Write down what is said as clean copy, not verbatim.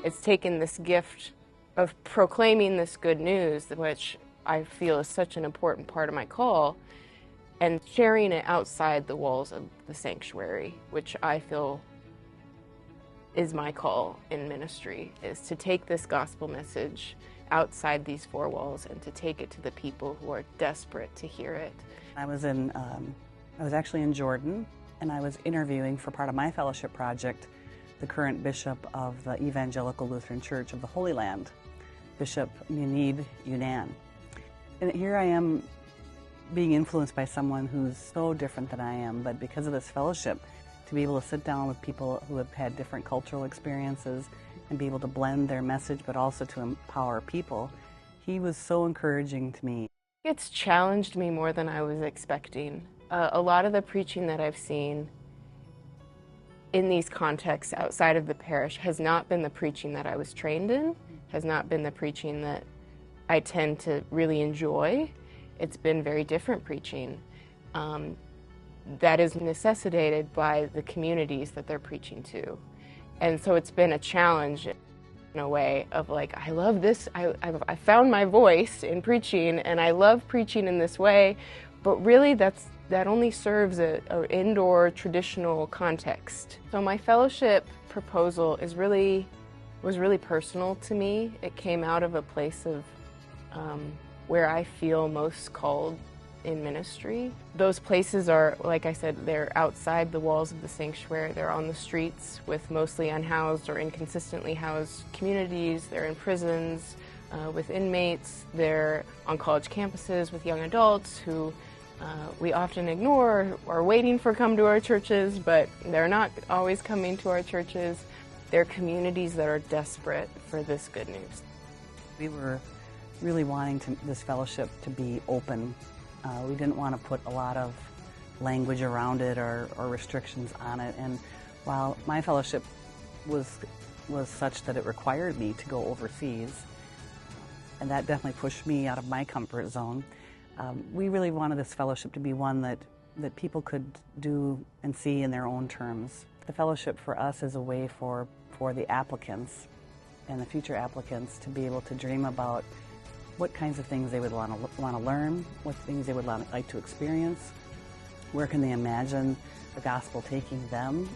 It's taken this gift of proclaiming this good news, which I feel is such an important part of my call, and sharing it outside the walls of the sanctuary, which I feel is my call in ministry, is to take this gospel message outside these four walls and to take it to the people who are desperate to hear it. I was actually in Jordan, and I was interviewing for part of my fellowship project the current bishop of the Evangelical Lutheran Church of the Holy Land, Bishop Munib Younan. And here I am being influenced by someone who's so different than I am, but because of this fellowship, to be able to sit down with people who have had different cultural experiences and be able to blend their message, but also to empower people, he was so encouraging to me. It's challenged me more than I was expecting. A lot of the preaching that I've seen in these contexts outside of the parish has not been the preaching that I was trained in, has not been the preaching that I tend to really enjoy. It's been very different preaching that is necessitated by the communities that they're preaching to. And so it's been a challenge in a way of like, I love this, I found my voice in preaching and I love preaching in this way, but really that only serves an indoor traditional context. So my fellowship proposal was really personal to me. It came out of a place of where I feel most called in ministry. Those places are, like I said, they're outside the walls of the sanctuary. They're on the streets with mostly unhoused or inconsistently housed communities. They're in prisons with inmates. They're on college campuses with young adults who we often ignore or are waiting for come to our churches, but they're not always coming to our churches. They're communities that are desperate for this good news. We were really wanting this fellowship to be open. We didn't want to put a lot of language around it or restrictions on it. And while my fellowship was such that it required me to go overseas, and that definitely pushed me out of my comfort zone, we really wanted this fellowship to be one that people could do and see in their own terms. The fellowship for us is a way for the applicants and the future applicants to be able to dream about what kinds of things they would want to learn, what things they would like to experience, where can they imagine the gospel taking them.